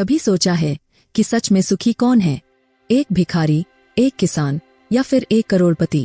कभी सोचा है कि सच में सुखी कौन है? एक भिखारी, एक किसान या फिर एक करोड़पति?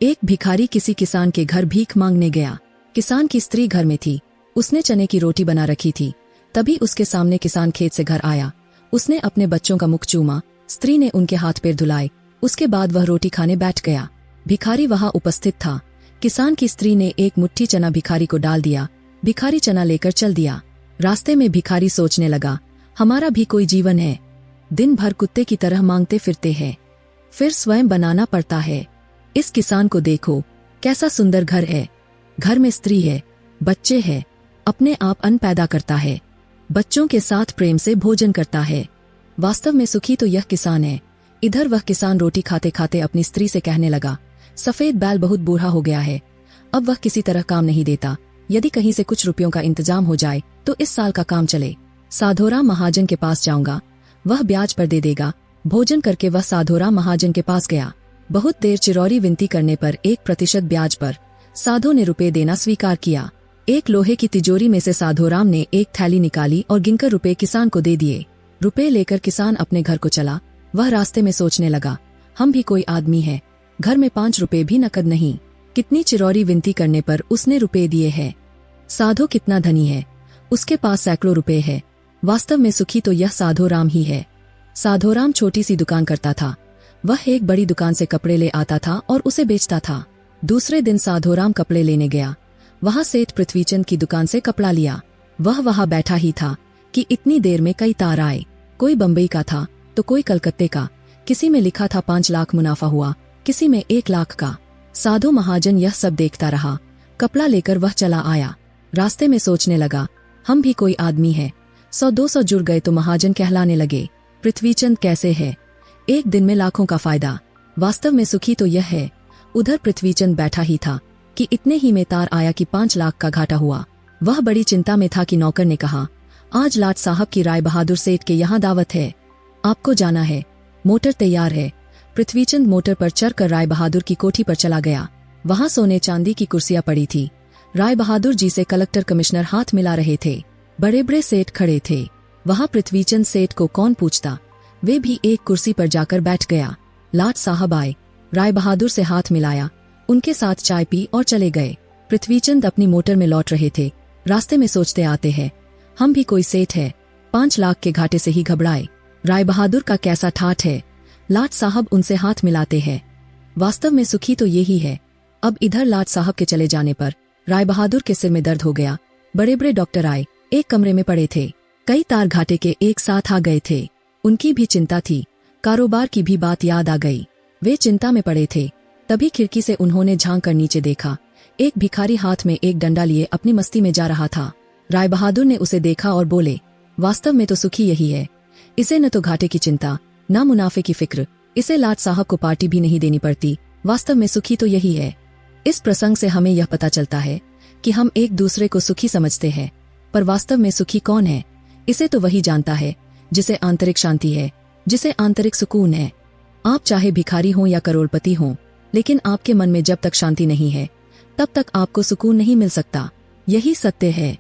एक भिखारी किसी किसान के घर भीख मांगने गया। किसान की स्त्री घर में थी। उसने चने की रोटी बना रखी थी। तभी उसके सामने किसान खेत से घर आया। उसने अपने बच्चों का मुख चूमा। स्त्री ने उनके हाथ पैर धुलाए। उसके बाद वह रोटी खाने बैठ गया। भिखारी वहां उपस्थित था। किसान की स्त्री ने एक मुट्ठी चना भिखारी को डाल दिया। भिखारी चना लेकर चल दिया। रास्ते में भिखारी सोचने लगा, हमारा भी कोई जीवन है। दिन भर कुत्ते की तरह मांगते फिरते हैं, फिर स्वयं बनाना पड़ता है। इस किसान को देखो, कैसा सुंदर घर है। घर में स्त्री है, बच्चे हैं, अपने आप अन्न पैदा करता है, बच्चों के साथ प्रेम से भोजन करता है। वास्तव में सुखी तो यह किसान है। इधर वह किसान रोटी खाते खाते अपनी स्त्री से कहने लगा, सफेद बैल बहुत बूढ़ा हो गया है, अब वह किसी तरह काम नहीं देता। यदि कहीं से कुछ रुपयों का इंतजाम हो जाए तो इस साल का काम चले। साधोराम महाजन के पास जाऊंगा, वह ब्याज पर दे देगा। भोजन करके वह साधोराम महाजन के पास गया। बहुत देर चिरौरी विनती करने पर 1% ब्याज पर साधो ने रुपए देना स्वीकार किया। एक लोहे की तिजोरी में से साधोराम ने एक थैली निकाली और गिनकर रुपए किसान को दे दिए। रुपए लेकर किसान अपने घर को चला। वह रास्ते में सोचने लगा, हम भी कोई आदमी है, घर में 5 रुपए भी नकद नहीं। कितनी चिरौरी विनती करने पर उसने रुपए दिए हैं। साधो कितना धनी है, उसके पास सैकड़ों रुपए है। वास्तव में सुखी तो यह साधोराम ही है। साधोराम छोटी सी दुकान करता था। वह एक बड़ी दुकान से कपड़े ले आता था और उसे बेचता था। दूसरे दिन साधोराम कपड़े लेने गया। वहां सेठ पृथ्वीचंद की दुकान से कपड़ा लिया। वह वहां बैठा ही था कि इतनी देर में कई तार आए। कोई बम्बई का था तो कोई कलकत्ते का। किसी में लिखा था 5 लाख मुनाफा हुआ, किसी में 1 लाख का। साधो महाजन यह सब देखता रहा। कपड़ा लेकर वह चला आया। रास्ते में सोचने लगा, हम भी कोई आदमी है, 100-200 जुड़ गए तो महाजन कहलाने लगे। पृथ्वीचंद कैसे है, एक दिन में लाखों का फायदा। वास्तव में सुखी तो यह है। उधर पृथ्वीचंद बैठा ही था कि इतने ही में तार आया कि 5 लाख का घाटा हुआ। वह बड़ी चिंता में था कि नौकर ने कहा, आज लाट साहब की राय बहादुर सेठ के यहाँ दावत है, आपको जाना है। मोटर तैयार है। पृथ्वीचंद मोटर पर चढ़कर राय बहादुर की कोठी पर चला गया। वहां सोने चांदी की कुर्सियां पड़ी थी। राय बहादुर जी से कलेक्टर कमिश्नर हाथ मिला रहे थे। बड़े बड़े सेठ खड़े थे। वहां पृथ्वीचंद सेठ को कौन पूछता, वे भी एक कुर्सी पर जाकर बैठ गया। लाट साहब आए, राय बहादुर से हाथ मिलाया, उनके साथ चाय पी और चले गए। पृथ्वीचंद अपनी मोटर में लौट रहे थे। रास्ते में सोचते आते हैं, हम भी कोई सेठ है, 5 लाख के घाटे से ही घबराए। राय बहादुर का कैसा ठाठ है। लाट साहब उनसे हाथ मिलाते हैं। वास्तव में सुखी तो यही है। अब इधर लाट साहब के चले जाने पर राय बहादुर के सिर में दर्द हो गया। बड़े बड़े डॉक्टर आए, एक कमरे में पड़े थे। कई तार घाटे के एक साथ आ गए थे। उनकी भी चिंता थी, कारोबार की भी बात याद आ गई। वे चिंता में पड़े थे। तभी खिड़की से उन्होंने झांक कर नीचे देखा। एक भिखारी हाथ में एक डंडा लिए अपनी मस्ती में जा रहा था। राय बहादुर ने उसे देखा और बोले, वास्तव में तो सुखी यही है। इसे न तो घाटे की चिंता, न मुनाफे की फिक्र। इसे लाट साहब को पार्टी भी नहीं देनी पड़ती। वास्तव में सुखी तो यही है। इस प्रसंग से हमें यह पता चलता है कि हम एक दूसरे को सुखी समझते हैं, पर वास्तव में सुखी कौन है, इसे तो वही जानता है जिसे आंतरिक शांति है, जिसे आंतरिक सुकून है। आप चाहे भिखारी हों या करोड़पति हों, लेकिन आपके मन में जब तक शांति नहीं है, तब तक आपको सुकून नहीं मिल सकता। यही सत्य है।